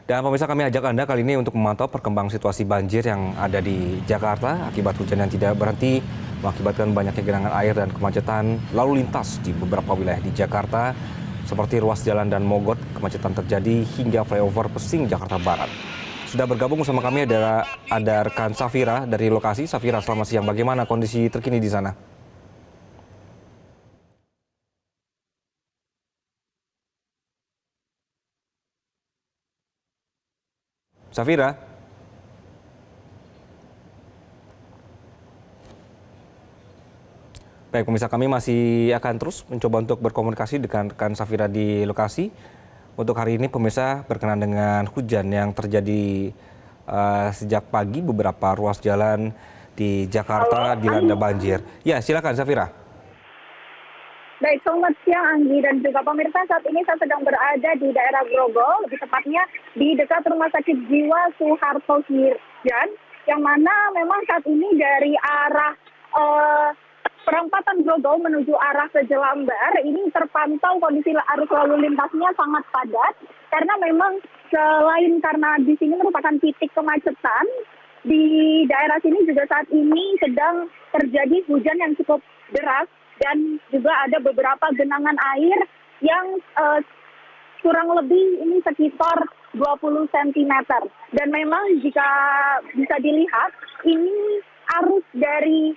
Dan pemirsa, kami ajak Anda kali ini untuk memantau perkembangan situasi banjir yang ada di Jakarta akibat hujan yang tidak berhenti mengakibatkan banyaknya genangan air dan kemacetan lalu lintas di beberapa wilayah di Jakarta seperti ruas jalan dan Mogot. Kemacetan terjadi hingga flyover Pesing, Jakarta Barat. Sudah bergabung bersama kami ada rekan Safira dari lokasi. Safira, selamat siang. Bagaimana kondisi terkini di sana? Safira? Baik, pemirsa, kami masih akan terus mencoba untuk berkomunikasi dengan rekan Safira di lokasi. Untuk hari ini, pemirsa, berkenaan dengan hujan yang terjadi sejak pagi, beberapa ruas jalan di Jakarta dilanda banjir. Ya, silakan Safira. Baik, selamat siang Anggi dan juga pemirsa. Saat ini saya sedang berada di daerah Grogol, lebih tepatnya di dekat Rumah Sakit Jiwa Soeharto Sirjan, yang mana memang saat ini dari arah perempatan Grogol menuju arah ke Jelambar, ini terpantau kondisi arus lalu lintasnya sangat padat, karena memang selain karena di sini merupakan titik kemacetan, di daerah sini juga saat ini sedang terjadi hujan yang cukup deras, dan juga ada beberapa genangan air yang kurang lebih ini sekitar 20 cm. Dan memang jika bisa dilihat, ini arus dari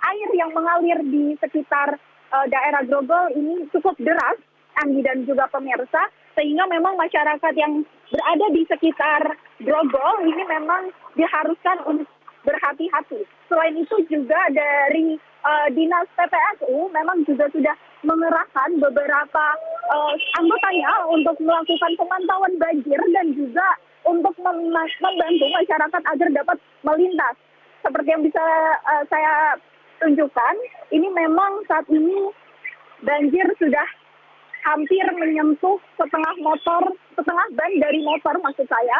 air yang mengalir di sekitar daerah Grogol ini cukup deras, Anggi dan juga pemirsa, sehingga memang masyarakat yang berada di sekitar Grogol ini memang diharuskan untuk berhati-hati. Selain itu juga dari Dinas PPSU memang juga sudah mengerahkan beberapa anggotanya untuk melakukan pemantauan banjir dan juga untuk membantu masyarakat agar dapat melintas. Seperti yang bisa saya tunjukkan, ini memang saat ini banjir sudah hampir menyentuh setengah ban dari motor maksud saya,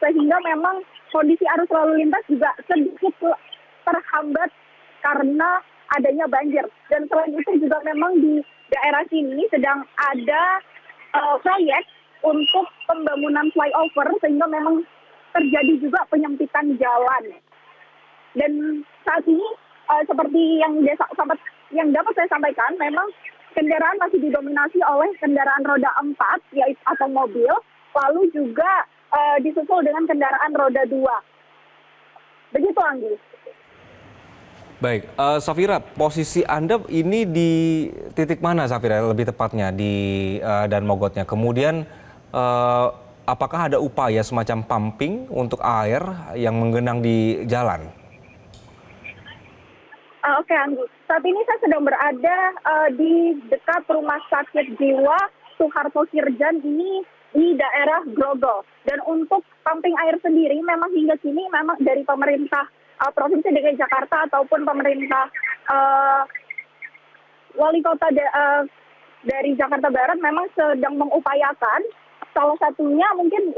sehingga memang kondisi arus lalu lintas juga sedikit terhambat karena adanya banjir. Dan selain itu juga memang di daerah sini sedang ada proyek untuk pembangunan flyover, sehingga memang terjadi juga penyempitan jalan. Dan saat ini seperti yang dapat saya sampaikan, memang kendaraan masih didominasi oleh kendaraan roda 4 yaitu atau mobil, lalu juga disusul dengan kendaraan roda 2. Begitu, Anggi. Baik, Safira, posisi Anda ini di titik mana, Safira, lebih tepatnya di dan Mogotnya? Kemudian apakah ada upaya semacam pumping untuk air yang menggenang di jalan? Oke, Anggi. Saat ini saya sedang berada di dekat Rumah Sakit Jiwa Soeharto Sirjan ini di daerah Grogol. Dan untuk pumping air sendiri memang hingga kini memang dari pemerintah Provinsi DKI Jakarta ataupun pemerintah wali kota dari Jakarta Barat memang sedang mengupayakan. Salah satunya mungkin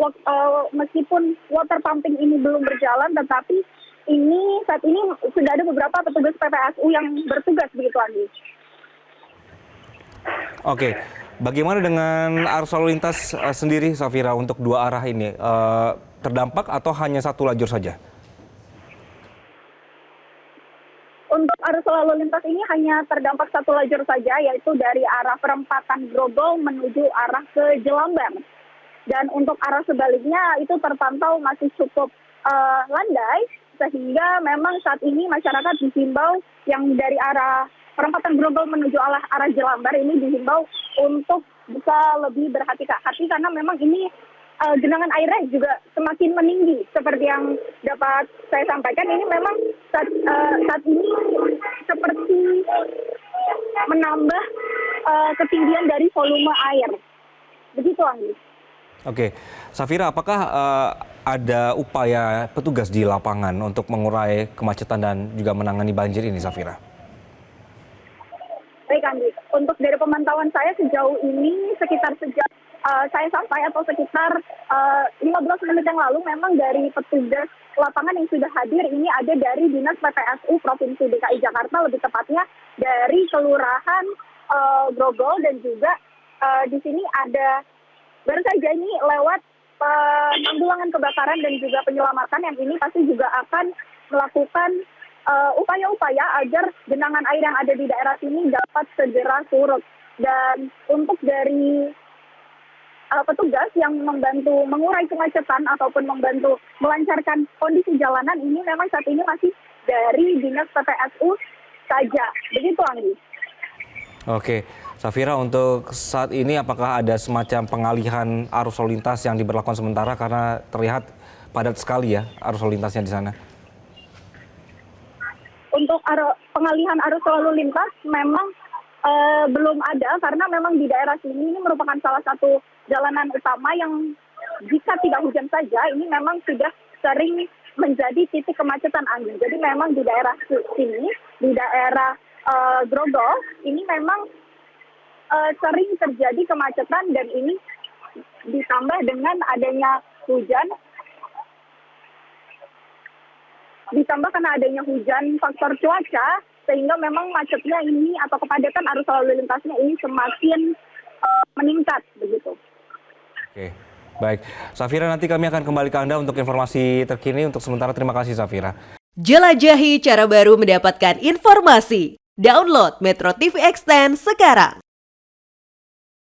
meskipun water pumping ini belum berjalan, tetapi saat ini sudah ada beberapa petugas PPSU yang bertugas begitu, Andi. Oke, bagaimana dengan arus lalu lintas sendiri, Safira, untuk dua arah ini? Terdampak atau hanya satu lajur saja? Untuk arus lalu lintas ini hanya terdampak satu lajur saja, yaitu dari arah perempatan Grogol menuju arah ke Jelambar. Dan untuk arah sebaliknya itu terpantau masih cukup landai, sehingga memang saat ini masyarakat dihimbau yang dari arah perempatan Grogol menuju arah Jelambar ini dihimbau untuk bisa lebih berhati-hati, karena memang ini genangan airnya juga semakin meninggi. Seperti yang dapat saya sampaikan, ini memang saat ini seperti menambah ketinggian dari volume air. Begitu, Anggi. Oke, Safira, apakah ada upaya petugas di lapangan untuk mengurai kemacetan dan juga menangani banjir ini, Safira? Baik, Andi. Untuk dari pemantauan saya sejauh ini sekitar sejak saya sampai atau sekitar 15 menit yang lalu, memang dari petugas lapangan yang sudah hadir ini ada dari Dinas PPSU Provinsi DKI Jakarta, lebih tepatnya dari Kelurahan Grogol, dan juga di sini ada baru saja ini lewat penanggulangan kebakaran dan juga penyelamatan yang ini pasti juga akan melakukan upaya-upaya agar genangan air yang ada di daerah sini dapat segera surut. Dan untuk dari petugas yang membantu mengurai kemacetan ataupun membantu melancarkan kondisi jalanan ini memang saat ini masih dari Dinas PPSU saja. Begitu, Anggi. Oke, Safira, untuk saat ini apakah ada semacam pengalihan arus lalu lintas yang diberlakukan sementara karena terlihat padat sekali ya arus lalu lintasnya di sana? Untuk pengalihan arus lalu lintas memang belum ada karena memang di daerah sini ini merupakan salah satu jalanan utama yang jika tidak hujan saja ini memang sudah sering menjadi titik kemacetan, Anggi. Jadi memang di daerah sini, di daerah Grogol ini memang sering terjadi kemacetan dan ini ditambah dengan adanya hujan. Ditambah karena adanya hujan faktor cuaca, sehingga memang macetnya ini atau kepadatan arus lalu lintasnya ini semakin meningkat begitu. Oke, baik. Safira, nanti kami akan kembali ke Anda untuk informasi terkini. Untuk sementara, terima kasih Safira. Jelajahi cara baru mendapatkan informasi. Download Metro TV Extend sekarang.